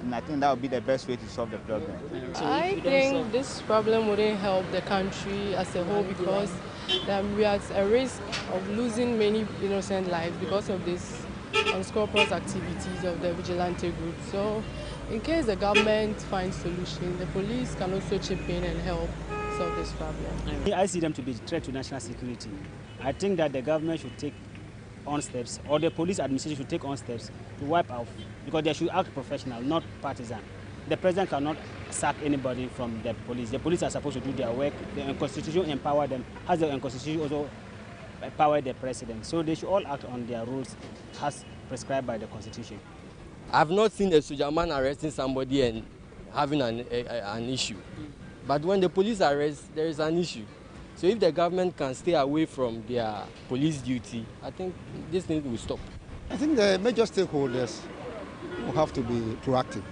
[SPEAKER 14] and I think that would be the best way to solve the problem.
[SPEAKER 15] I think this problem wouldn't help the country as a whole because we are at a risk of losing many innocent lives because of this unscrupulous activities of the vigilante group. So in case the government finds solutions, the police can also chip in and help solve this problem.
[SPEAKER 16] I see them to be a threat to national security. I think that the government should take on steps, or the police administration should take on steps to wipe out, because they should act professional, not partisan. The president cannot sack anybody from the police. The police are supposed to do their work. The constitution empower them, as the constitution also empower the president. So they should all act on their rules as prescribed by the constitution.
[SPEAKER 17] I've not seen a soldier man arresting somebody and having an issue. But when the police arrest, there is an issue. So if the government can stay away from their police duty, I think this thing will stop.
[SPEAKER 18] I think the major stakeholders will have to be proactive.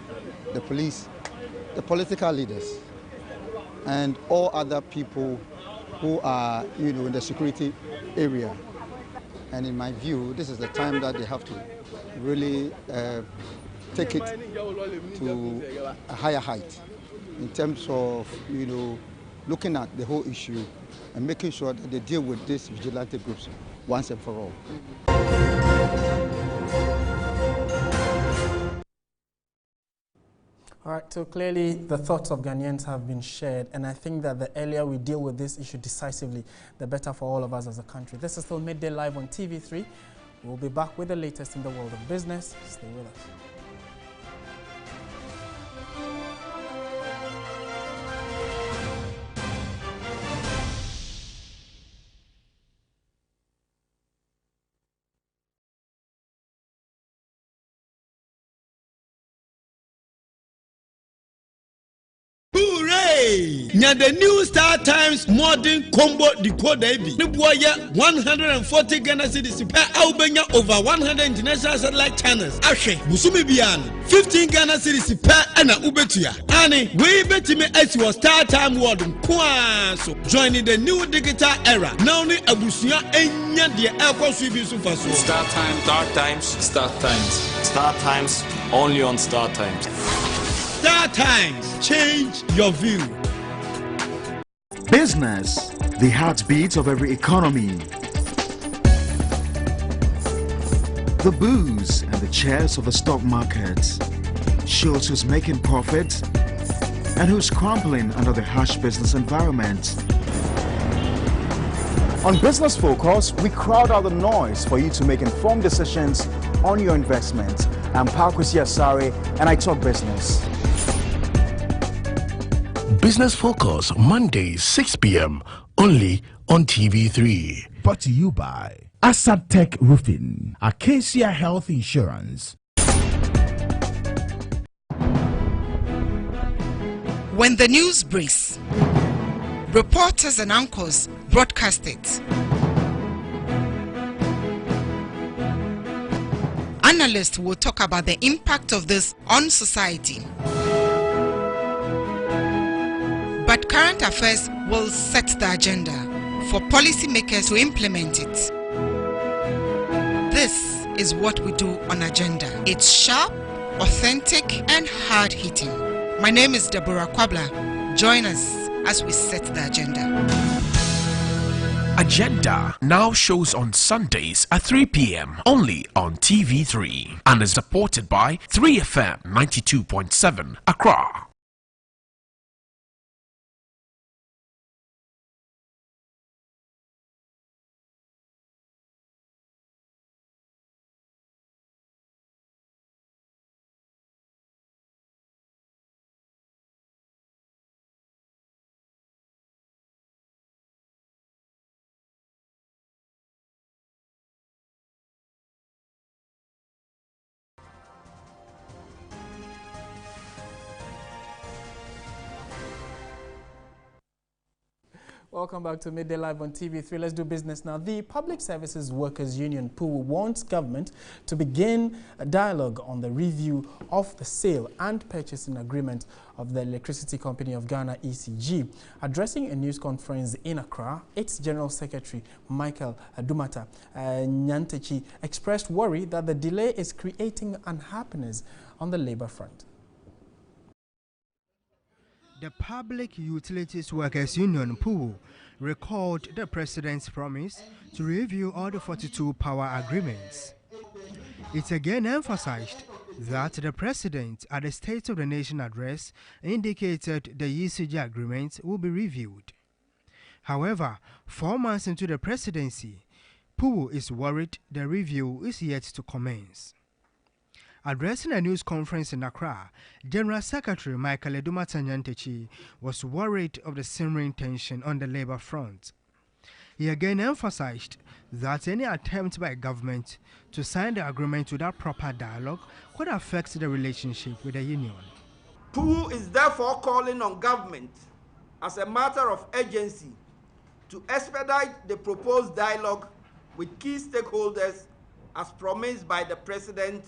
[SPEAKER 18] The police, the political leaders, and all other people who are, in the security area. And in my view, this is the time that they have to really take it to a higher height in terms of, looking at the whole issue and making sure that they deal with these vigilante groups once and for all.
[SPEAKER 5] All right, so clearly the thoughts of Ghanaians have been shared, and I think that the earlier we deal with this issue decisively, the better for all of us as a country. This is still Midday Live on TV3. We'll be back with the latest in the world of business. Stay with us.
[SPEAKER 19] Hooray! Now the new Star Times modern combo decoder bi. Ne boy 140 Ghana cedis per Albania over 100 international satellite channels. Ahwe, busumi bian 15 Ghana cedis per ana ubetua. Ani, we betime as was Star Time world kwa so. Joining the new digital era. Now ni abusia enya de ekosu bi so faso.
[SPEAKER 20] Star Times, Star Times, Star Times. Star Times only on Star Times.
[SPEAKER 19] Star Times, change your view.
[SPEAKER 21] Business, the heartbeat of every economy. The booze and the chairs of the stock market shows who's making profit and who's crumbling under the harsh business environment.
[SPEAKER 4] On Business Focus, we crowd out the noise for you to make informed decisions on your investment. I'm Parkwisi Asare and I talk business.
[SPEAKER 1] Business Focus, Mondays, 6 p.m. only on TV3.
[SPEAKER 22] Brought to you by Assad Tech Roofing, Acacia Health Insurance.
[SPEAKER 23] When the news breaks, reporters and anchors broadcast it. Analysts will talk about the impact of this on society. But current affairs will set the agenda for policymakers to implement it. This is what we do on Agenda. It's sharp, authentic, and hard-hitting. My name is Deborah Kwabla. Join us as we set the agenda.
[SPEAKER 1] Agenda now shows on Sundays at 3 p.m. only on TV3 and is supported by 3FM 92.7 Accra.
[SPEAKER 5] Welcome back to Midday Live on TV3. Let's do business now. The Public Services Workers Union, PUW, wants government to begin a dialogue on the review of the sale and purchasing agreement of the Electricity Company of Ghana, ECG. Addressing a news conference in Accra, its General Secretary, Michael Dumata Nyantechi, expressed worry that the delay is creating unhappiness on the labor front.
[SPEAKER 2] The Public Utilities Workers Union, PUW, recalled the President's promise to review all the 42 power agreements. It again emphasized that the President, at the State of the Nation address, indicated the ECG agreement will be reviewed. However, 4 months into the presidency, PUW is worried the review is yet to commence. Addressing a news conference in Accra, General Secretary Michael Dumata Nyantechi was worried of the simmering tension on the labor front. He again emphasized that any attempt by government to sign the agreement without proper dialogue could affect the relationship with the union.
[SPEAKER 3] PUW is therefore calling on government as a matter of urgency to expedite the proposed dialogue with key stakeholders as promised by the President,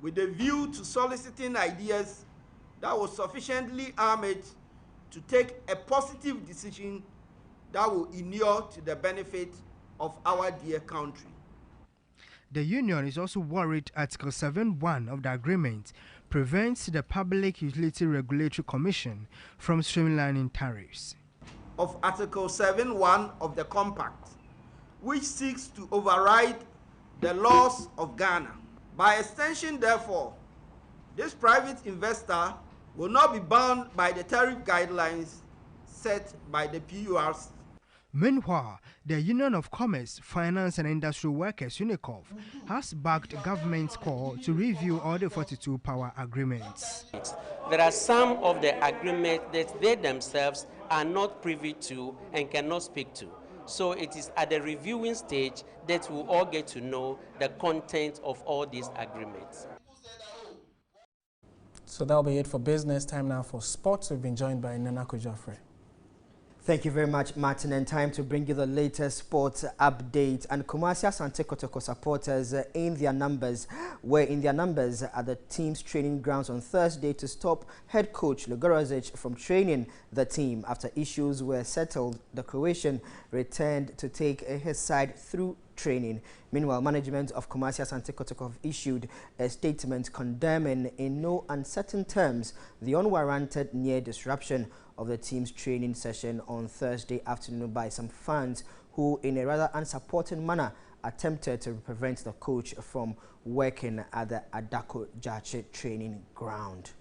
[SPEAKER 3] with a view to soliciting ideas that will sufficiently arm it to take a positive decision that will inure to the benefit of our dear country.
[SPEAKER 2] The union is also worried Article 7.1 of the agreement prevents the Public Utility Regulatory Commission from streamlining tariffs.
[SPEAKER 3] Of Article 7.1 of the Compact, which seeks to override the laws of Ghana. By extension, therefore, this private investor will not be bound by the tariff guidelines set by the PURC.
[SPEAKER 2] Meanwhile, the Union of Commerce, Finance and Industrial Workers, UNICOF, has backed government's call to review all the 42 power agreements.
[SPEAKER 7] There are some of the agreements that they themselves are not privy to and cannot speak to. So it is at the reviewing stage that we all get to know the content of all these agreements.
[SPEAKER 5] So that'll be it for business. Time now for sports. We've been joined by Nanako Joffrey.
[SPEAKER 24] Thank you very much, Martin, and time to bring you the latest sports update. And Kumasi Asante Kotoko supporters were in their numbers at the team's training grounds on Thursday to stop head coach Lugorozic from training the team. After issues were settled, the Croatian returned to take his side through training. Meanwhile, management of Kumasi Asante Kotoko issued a statement condemning in no uncertain terms the unwarranted near disruption of the team's training session on Thursday afternoon by some fans who, in a rather unsupporting manner, attempted to prevent the coach from working at the Adako Jache training ground.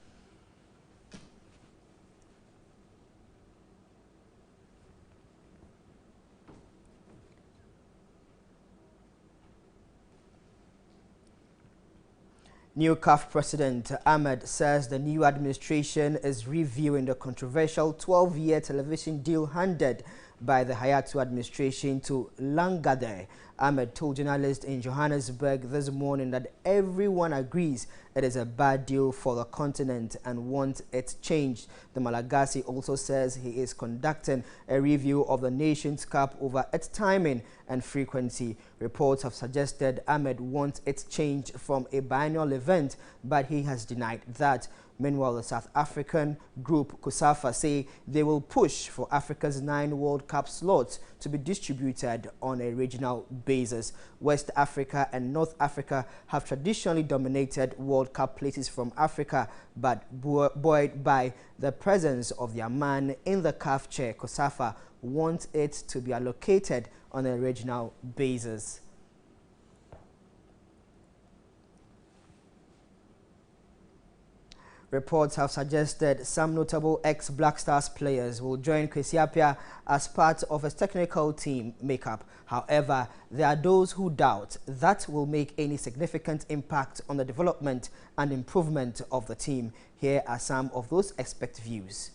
[SPEAKER 24] New CAF President Ahmed says the new administration is reviewing the controversial 12-year television deal handed by the Hayatu administration to Langadere. Ahmed told journalists in Johannesburg this morning that everyone agrees it is a bad deal for the continent and wants it changed. The Malagasy also says he is conducting a review of the Nations Cup over its timing and frequency. Reports have suggested Ahmed wants it changed from a biennial event, but he has denied that. Meanwhile, the South African group COSAFA say they will push for Africa's 9 World Cup slots to be distributed on a regional basis. West Africa and North Africa have traditionally dominated World Cup places from Africa, but buoyed by the presence of their man in the CAF chair, COSAFA wants it to be allocated on a regional basis. Reports have suggested some notable ex-Black Stars players will join Kwesi Appiah as part of a technical team makeup. However, there are those who doubt that will make any significant impact on the development and improvement of the team. Here are some of those expert views.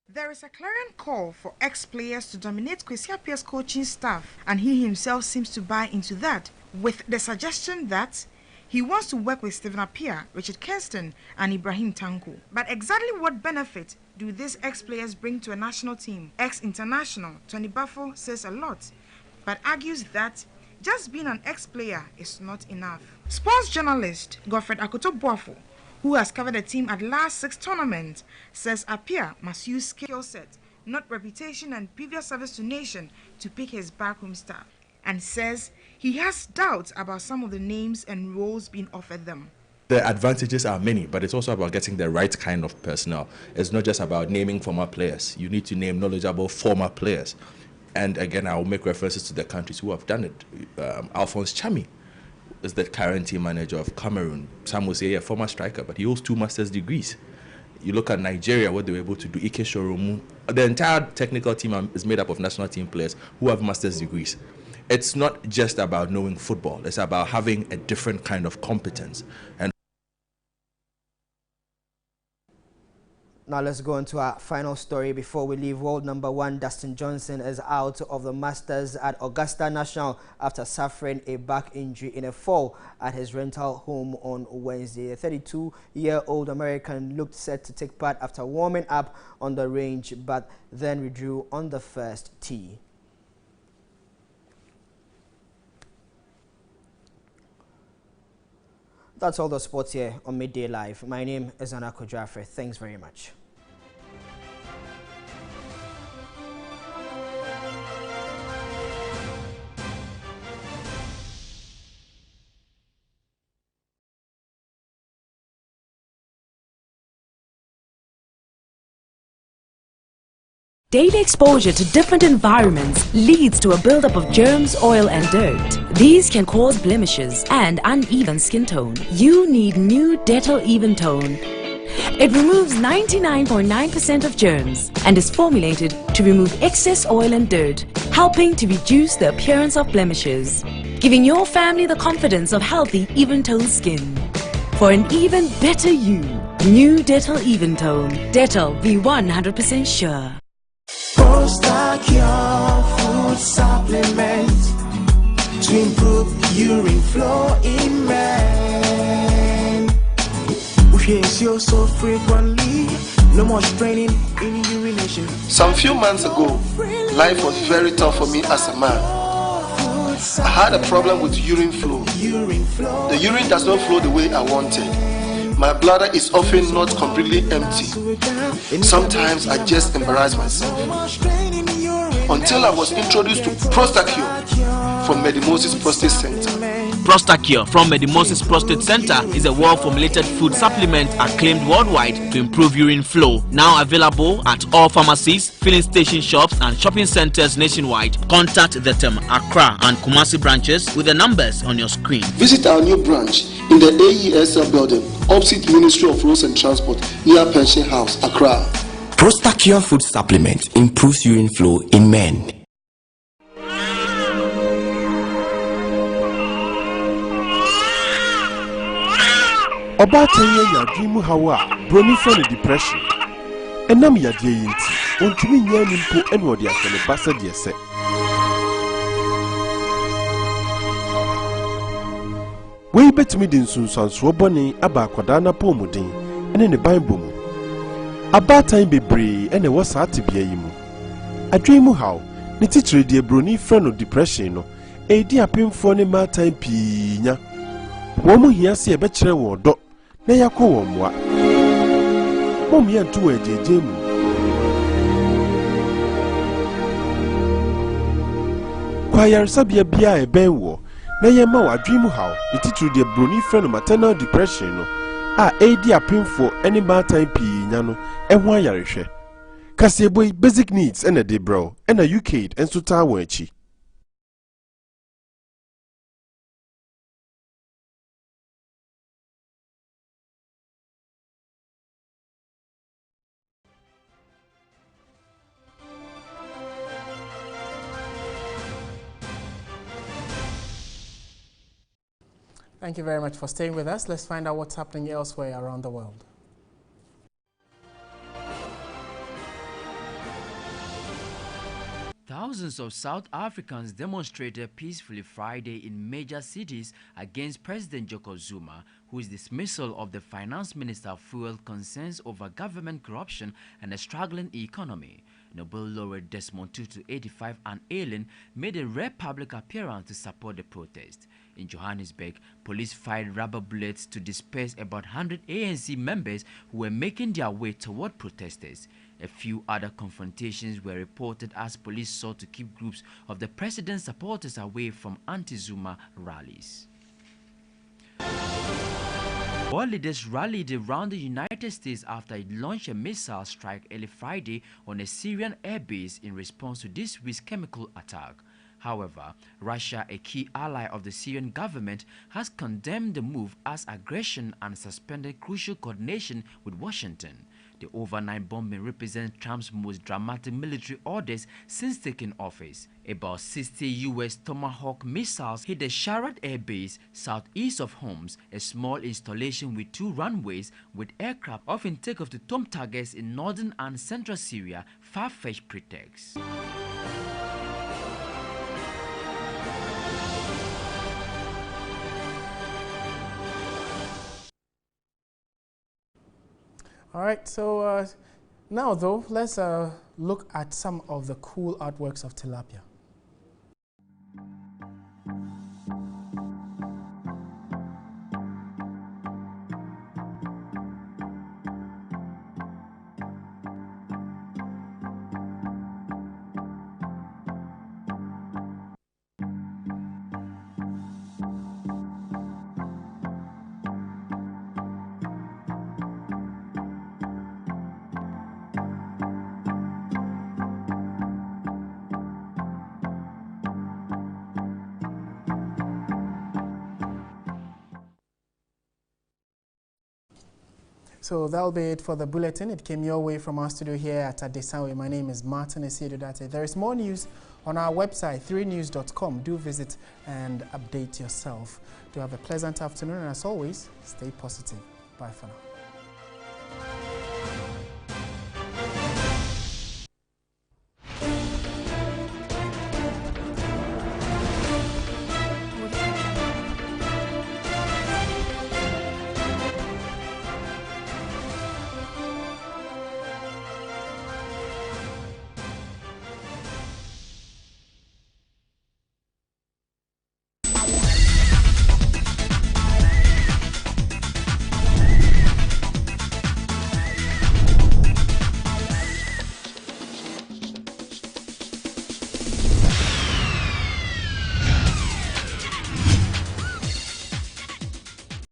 [SPEAKER 23] There is a clarion call for ex-players to dominate Kwesi Appiah's coaching staff, and he himself seems to buy into that, with the suggestion that
[SPEAKER 6] He wants to work with Stephen Appiah, Richard Kirsten, and Ibrahim Tanko. But exactly what benefit do these ex-players bring to a national team? Ex-international Tony Buffo says a lot, but argues that just being an ex-player is not enough. Sports journalist Godfred Akoto-Boafo, who has covered the team at last 6 tournaments, says Appiah must use skill set, not reputation and previous service to nation, to pick his backroom staff, and says he has doubts about some of the names and roles being offered them.
[SPEAKER 8] The advantages are many, but it's also about getting the right kind of personnel. It's not just about naming former players. You need to name knowledgeable former players. And again, I will make references to the countries who have done it. Alphonse Chami is the current team manager of Cameroon. Some will say a former striker, but he holds 2 master's degrees. You look at Nigeria, what they were able to do. Ike Shoromu, the entire technical team is made up of national team players who have master's degrees. It's not just about knowing football. It's about having a different kind of competence. And
[SPEAKER 24] now let's go into our final story before we leave. World number 1 Dustin Johnson is out of the Masters at Augusta National after suffering a back injury in a fall at his rental home on Wednesday. The 32-year-old American looked set to take part after warming up on the range, but then withdrew on the first tee. That's all the sports here on Midday Live. My name is Anako Jaffe. Thanks very much.
[SPEAKER 9] Daily exposure to different environments leads to a buildup of germs, oil and dirt. These can cause blemishes and uneven skin tone. You need new Dettol Even Tone. It removes 99.9% of germs and is formulated to remove excess oil and dirt, helping to reduce the appearance of blemishes, giving your family the confidence of healthy, even-toned skin. For an even better you, new Dettol Even Tone. Dettol, the 100% sure.
[SPEAKER 11] Post-Cure food supplement to improve urine flow in men. Yes, you're so frequently, no more straining in urination.
[SPEAKER 25] Some few months ago, life was very tough for me as a man. I had a problem with urine flow. The urine does not flow the way I wanted. My bladder is often not completely empty. Sometimes I just embarrass myself. Until I was introduced to Post-Cure from Medimosis Prostate Center.
[SPEAKER 26] Post-Cure from Medimosis Prostate Center is a well-formulated food supplement acclaimed worldwide to improve urine flow. Now available at all pharmacies, filling station shops and shopping centers nationwide. Contact the Tem, Accra and Kumasi branches with the numbers on your screen.
[SPEAKER 25] Visit our new branch in the AESL building, opposite Ministry of Roads and Transport, near Pension House, Accra.
[SPEAKER 27] Post-Cure food supplement improves urine flow in men.
[SPEAKER 22] About 10 years, your dream hawa, brony from depression. And now, your dear inti, want to be near Nimpo and what you are the bastard, dear set. We bet me din soon sans Robonny, about Quadana Pomodin, and in the Bible. About time be brave, and it was hard to be a yimu. I dream how, the teacher, dear brony friend of depression, a dear pin for any my time pina. Woman here see a better word. Na yako womwa mom ya ntu ejeje mu kwa yarsabia bia ebenwo na yema wa dream how ititu de broni friend maternal depression no a edi apinfo any bad time pi nya no ehwo ayarehwe kasebo basic needs and a de bro and a UK and so ta won achi.
[SPEAKER 5] Thank you very much for staying with us. Let's find out what's happening elsewhere around the world.
[SPEAKER 28] Thousands
[SPEAKER 10] Thousands of South Africans demonstrated peacefully Friday in major cities against President Jacob Zuma, whose dismissal of the finance minister fueled concerns over government corruption and a struggling economy. Nobel laureate Desmond Tutu, 85, and alien, made a rare public appearance to support the protest. In Johannesburg, police fired rubber bullets to disperse about 100 ANC members who were making their way toward protesters. A few other confrontations were reported as police sought to keep groups of the president's supporters away from anti-Zuma rallies. World leaders rallied around the United States after it launched a missile strike early Friday on a Syrian airbase in response to this week's chemical attack. However, Russia, a key ally of the Syrian government, has condemned the move as aggression and suspended crucial coordination with Washington. The overnight bombing represents Trump's most dramatic military orders since taking office. About 60 U.S. Tomahawk missiles hit the Sharat Air Base southeast of Homs, a small installation with 2 runways, with aircraft often take off to tomb targets in northern and central Syria, far-fetched pretexts.
[SPEAKER 5] All right, so now though, let's look at some of the cool artworks of tilapia. So that'll be it for the bulletin. It came your way from our studio here at Adesawe. My name is Martin Esiedudate. There is more news on our website, 3news.com. Do visit and update yourself. Do have a pleasant afternoon, and as always, stay positive. Bye for now.